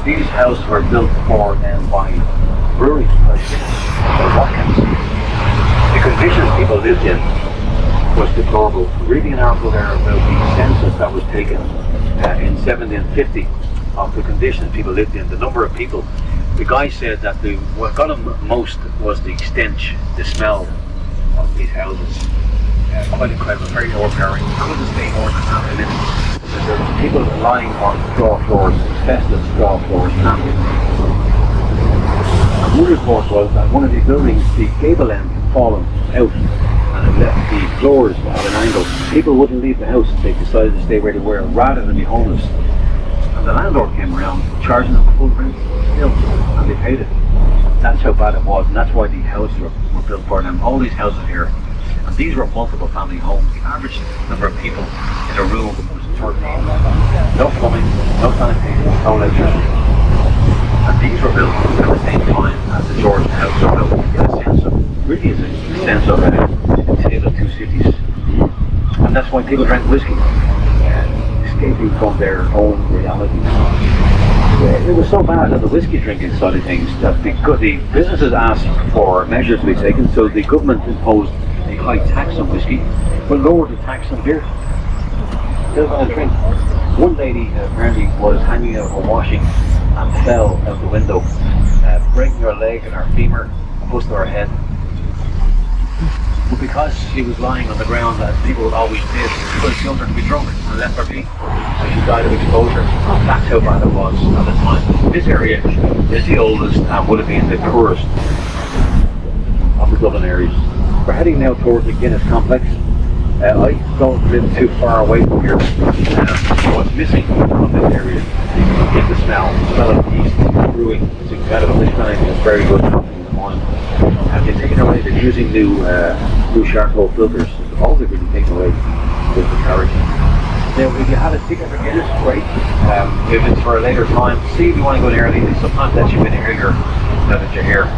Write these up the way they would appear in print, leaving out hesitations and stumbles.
These houses were built for them by breweries, by Watkins. The conditions people lived in was deplorable. Reading an article there about the census that was taken in 1750 of the conditions people lived in, the number of people. The guy said that what got him most was the stench, the smell of these houses. Quite incredible, very overpowering. Couldn't stay more than half a minute. There were people lying on straw floors, infested straw floors, napping. And one report was that one of the buildings, the gable end had fallen out and it left the floors at an angle. People wouldn't leave the house. They decided to stay where they were rather than be homeless. And the landlord came around charging them full rent still, and they paid it. That's how bad it was, and that's why the houses were built for them. All these houses here, and these were multiple family homes. The average number of people in a room was 13. No plumbing, no sanitation, no electricity. And these were built at the same time as the Georgian house were built. In a sense of, really is a sense of a tale of two cities. And that's why people drank whiskey, escaping from their own reality. It was so bad on the whiskey drinking side of things that the businesses asked for measures to be taken, so the government imposed a high tax on whiskey, but lowered the tax on beer. Still going to drink. One lady apparently was hanging out her washing and fell out the window, breaking her leg and her femur, busted her head. But because she was lying on the ground, as people always did, people assumed her to be drunk and left her be. So she died of exposure. That's how bad it was at the time. This area is the oldest and would have been the poorest of the Dublin areas. We're heading now towards the Guinness complex. I don't live too far away from here. What's missing from this area is the smell of yeast brewing. It's incredible. This kind is very good coffee in the morning. And they're taking away, they're using new charcoal filters. All they've really taken away is the carriage. Now, if you have a ticket for Guinness, great. If it's for a later time, see if you want to go in early. They sometimes let you in earlier now that you're here.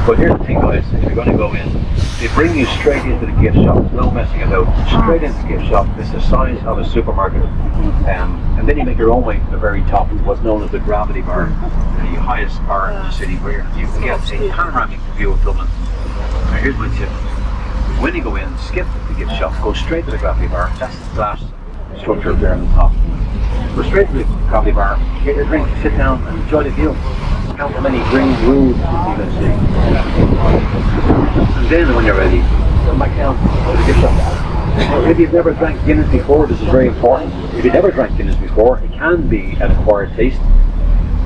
But here's the thing, guys, if you're going to go in, they bring you straight into the gift shop. There's no messing about. Straight into the gift shop. It's the size of a supermarket. And then you make your own way to the very top of what's known as the Gravity Bar, the highest bar in the city, where you can get a panoramic view of Dublin. Now here's my tip. When you go in, skip the gift shop, go straight to the Gravity Bar. That's the glass structure there on the top. Go straight to the Gravity Bar, get your drink, sit down and enjoy the view. Count how many green roofs you can see. And then when you're ready, come back down to the gift shop. If you've never drank Guinness before, this is very important. If you've never drank Guinness before, it can be an acquired taste.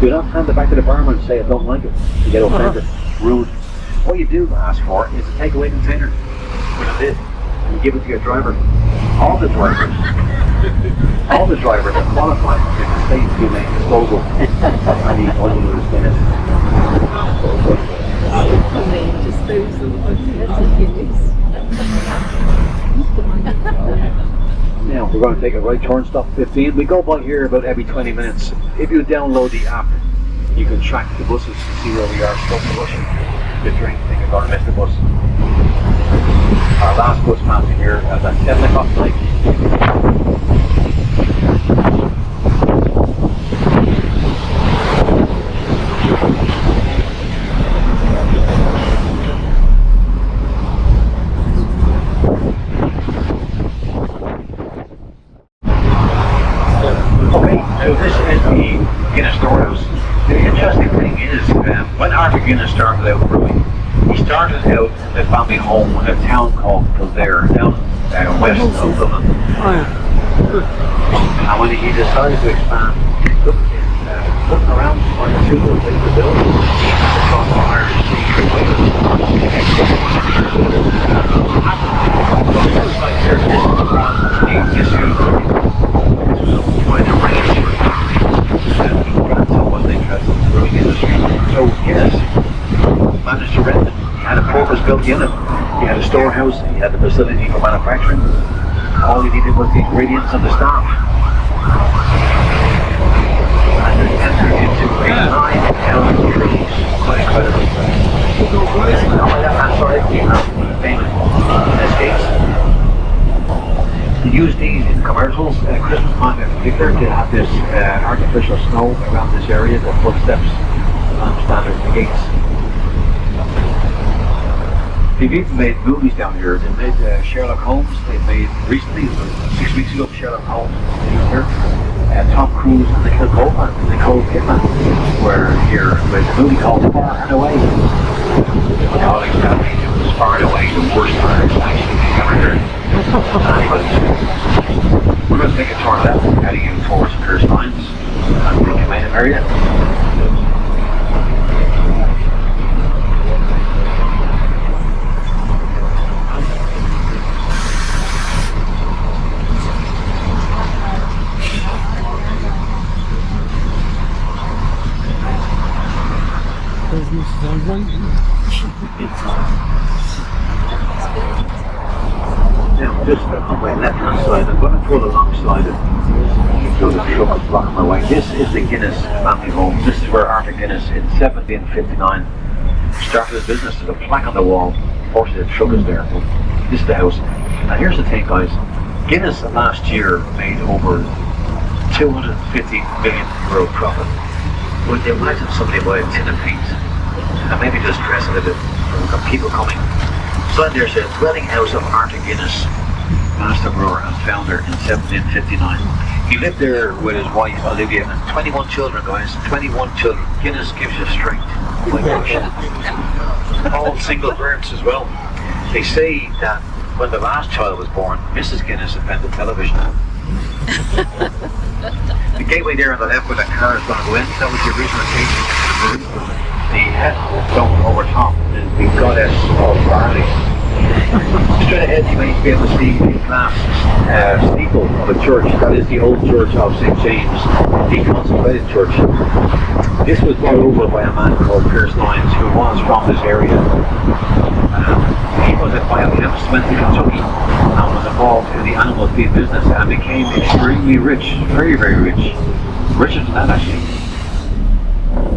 Do not hand it back to the barman and say I don't like it. You get offended, rude. What you do ask for is a takeaway container with a lid, and you give it to your driver. All the drivers are qualified to the state humane disposal of any unused Guinness. Now we're going to take a right turn, stop 15. We go by here about every 20 minutes. If you download the app, you can track the buses to see where we are. Stop the bus, the drink, think you're going to miss the bus. Our last bus passing here at 7 o'clock tonight. So this is the Guinness Storehouse. The interesting thing is, when Arthur Guinness started out brewing, he started out in a family home in a town called Kildare, down west of Dublin. And when he decided to expand, looking around for the two little things to build, across the Irish Sea for Wales. So Guinness managed to rent it. He had a purpose-built unit. He had a storehouse. He had the facility for manufacturing. All he needed was the ingredients and the staff. And it entered into a 9,000 trees. Quite incredible. On my left-hand side, we have the famous escapes. He used these in commercials at Christmas time every particular to have this artificial snow around this area, the footsteps, standard, the gates. They've even made movies down here. They made Sherlock Holmes. They made recently, 6 weeks ago, Sherlock Holmes here. Tom Cruise and Nicole Kidman were here with a movie called Far and Away. My colleagues tell me it was far and away the worst part actually they've ever heard. We're going to take a turn left heading in towards Pierce Lines and the Camino area. Now, just on my left-hand side, I'm going to pull alongside it. So the truck is blocking my way. This is the Guinness family home. This is where Arthur Guinness in 1759 started his business. There's a plaque on the wall. Unfortunately, the truck is there. This is the house. And here's the thing, guys. Guinness last year made over €250 million profit. Would you imagine somebody buy a tin of paint and maybe just dress a little bit for people coming? So there's a dwelling house of Arthur Guinness, master brewer and founder in 1759. He lived there with his wife Olivia and 21 children, guys. 21 children. Guinness gives you strength. Oh my gosh. All single parents as well. They say that when the last child was born, Mrs. Guinness invented television. The gateway there on the left where the car is going to go in, that was the original gate. The head stone over top is the goddess of barley. Straight ahead you may be able to see the glass steeple of a church. That is the old church of St. James, the consecrated church. This was brought over by a man called Pierce Lyons, who was from this area. He was a biochemist, went to Kentucky and was involved in the animal feed business and became extremely rich, very, very rich. Richer than that actually.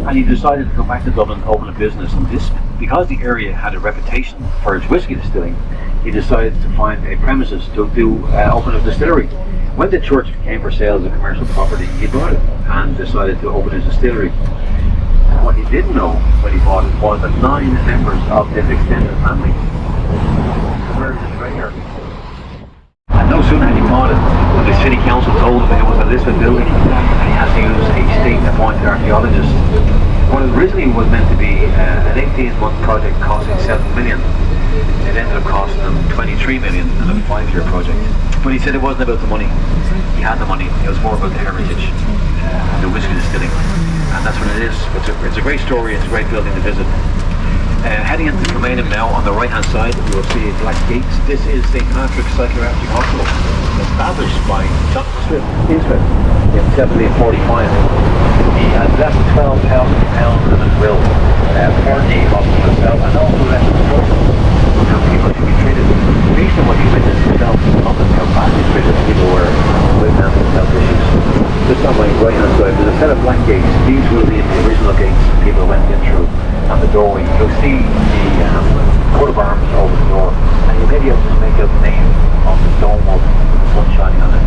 And he decided to come back to Dublin and open a business. And this, because the area had a reputation for its whiskey distilling, he decided to find a premises to open a distillery. When the church came for sale as a commercial property, he bought it and decided to open a distillery. What he didn't know when he bought it was that 9 members of his extended family were in the graveyard. And no sooner had he bought it, when the city council told him it was a listed building and he has to use a state-appointed archaeologist. What originally was meant to be an 18-month project costing $7 million, it ended up costing him $23 million and a 5-year project. But he said it wasn't about the money. He had the money. It was more about the heritage, the whiskey distilling. And that's what it is. It's a great story. It's a great building to visit. Heading into Kilmainham now, on the right-hand side, you will see Black Gates. This is St. Patrick's Psychiatric Hospital, established by John Smith in 1745. He has left £12,000 in his will for the hospital itself, and also left instructions on how people should be treated. Based on what he witnessed himself in London, how badly treated people were with mental health issues. Just on my right-hand side, there's a set of black gates. These will be the original gates people went in through. And the doorway, you'll see the coat of arms over the door, and you may be able to make out the name of the dome of the sun shining on it.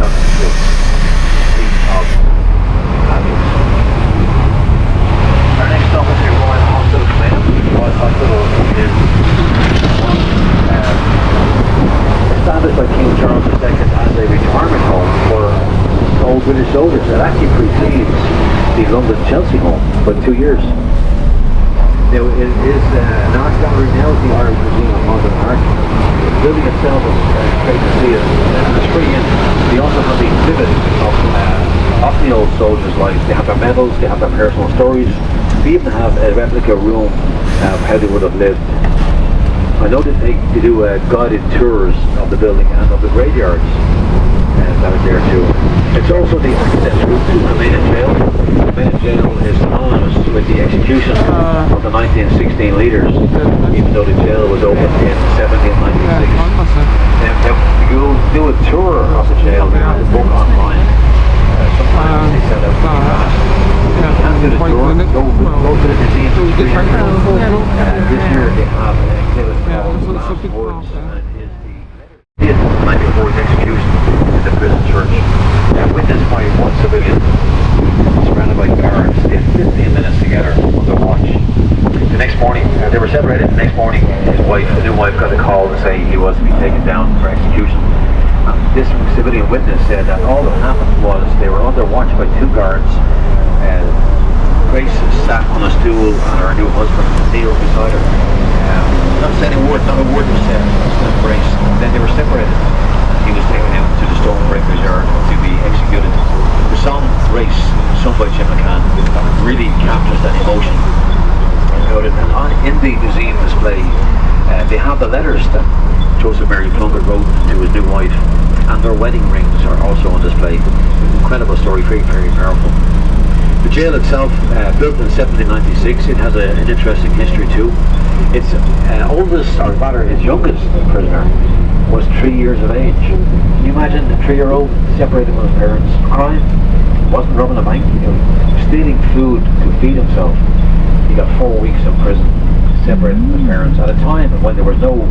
That's the seat of fabulous. Our next stop is the Royal Hospital Kilmainham. The Royal Hospital is established by King Charles II as a retirement home for old British soldiers. It actually precedes the London Chelsea home by 2 years. Now, it is an art gallery now at the Irish Museum of Modern Art. The building itself is great to see it, and it's free in. They also have the exhibit of the old soldiers' lives. They have their medals, they have their personal stories. They even have a replica room of how they would have lived. I know that they do guided tours of the building and of the graveyards that are there too. It's also the access route to Kilmainham Jail. Kilmainham Jail is synonymous with the execution of the 1916 leaders, even though the jail was opened in 1796. You'll do a tour of the jail, you have to book online. Sometimes they sell out pretty fast. You can't do the tour, go to the museum. This year they have an exhibit called Last Words, and it is the night before his execution in the prison church. witnessed by one civilian surrounded by guards. They had 15 minutes together on their watch. The next morning, they were separated. The next morning, the new wife, got a call to say he was to be taken down for execution. This civilian witness said that all that happened was they were under watch by two guards. Grace sat on a stool and her new husband kneeled beside her. Not saying a word, not a word was said to Grace. Then they were separated. He was taken out to the Stonebreaker's yard to be executed. The song Grace, sung by Jim McCann, really captures that emotion. And in the museum display, they have the letters that Joseph Mary Plunkett wrote to his new wife, and their wedding rings are also on display. Incredible story, very, very powerful. The jail itself, built in 1796, it has an interesting history too. Its oldest, or rather its youngest prisoner, was 3 years of age. Can you imagine a 3-year-old separated from his parents? Crime, wasn't robbing a bank, stealing food to feed himself. He got 4 weeks in prison, separated from his parents, at a time when there was no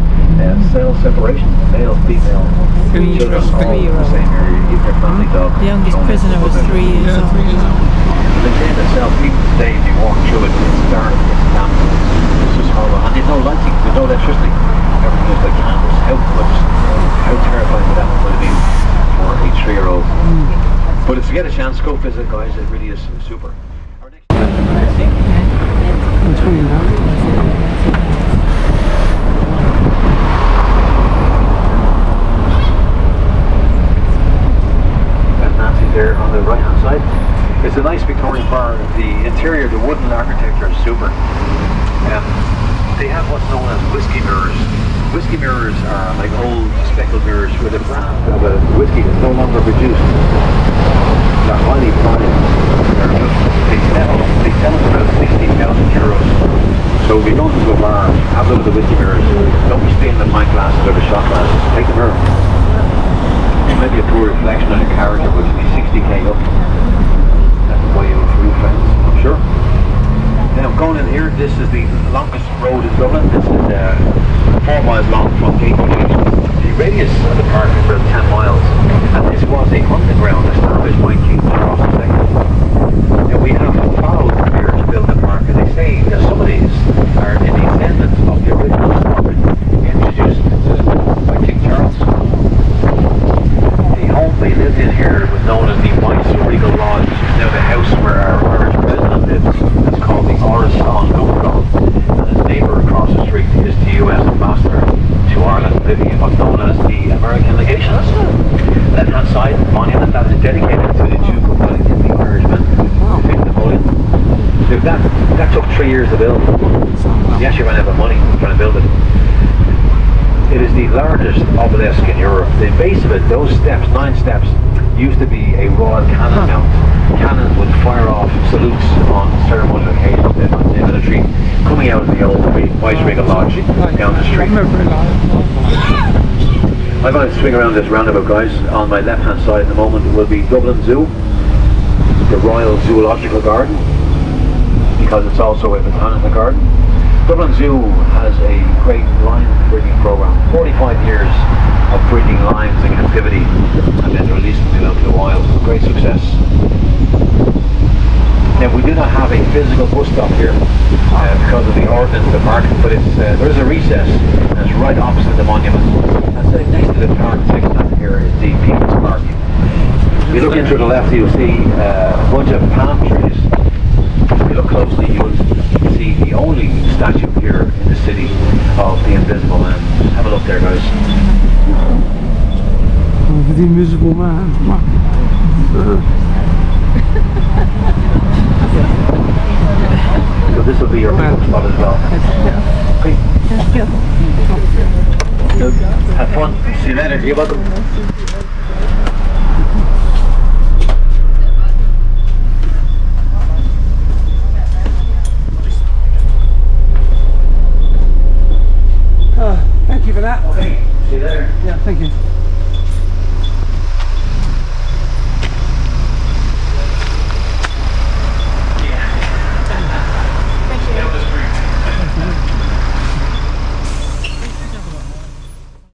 cell separation, male, female, children all in the same area, even their family dog. The youngest prisoner was 3 years old. The jail itself, even today, if you walk through it, it's dark, it's damp, it's just horrible. And there's no lighting, there's no electricity. Everything is like candles. How terrifying would that have been for a 3-year-old? But if you get a chance, go visit, guys. It really is super. Our next Nancy there on the right hand side. It's a nice Victorian bar. The interior, the wooden architecture is super. They have what's known as whiskey mirrors. Whiskey mirrors are like old speckled mirrors with a brand of a whiskey that's no longer produced. They're highly prized. They sell them for about 16,000 euros. So if you go into a bar, have a look at the whiskey mirrors. Don't be stealing the pint glasses or the shot glasses. Take the mirror. It might be a poor reflection on your character, but it'll be 60k up. That's the way you for your friends, I'm sure. Now going in here, this is the longest road in Dublin. This is 4 miles long from gate to gate. The radius of the park is about 10 miles, and this was a hunting ground established by King Charles II. Now we have followed here to build the park, and they say that some of these are in the descendants of the original park introduced by King Charles. The home they lived in here was known as the White Regal Lodge. It's now the house where our Irish president lives. It's called the Oris on Dublin, and his neighbour across the street is the US ambassador to Ireland, living in what's known as the American legation. Left hand side monument that is dedicated to the Duke of Wellington, the Irishman who defeated Napoleon. So that took 3 years to build. He actually ran out of money trying to build it. It is the largest obelisk in Europe. The base of it, those steps, 9 steps, used to be a royal cannon mount. Cannons would fire off salutes on ceremonial occasions in the military, coming out of the old White Regal Lodge down the street. I'm going to swing around this roundabout, guys. On my left hand side at the moment will be Dublin Zoo, the Royal Zoological Garden, because it's also a botanical garden. Dublin Zoo has a great lion breeding program, 45 years of breeding lions in captivity and then releasing them out to the wild. Great success. Now we do not have a physical bus stop here because of the ordinance of the park, but there is a recess and it's right opposite the monument. And next to the park section here is the People's Park. If you look in to the left, you'll see a bunch of palm trees. If you look closely, you'll see the only statue here in the city of the Invisible Man. Just have a look there, guys. Oh, the Invisible Man. So this will be your pickup spot as well. Okay. Good. Have fun. See you later. You're welcome. Thank you for that. Okay. See you later. Yeah, thank you.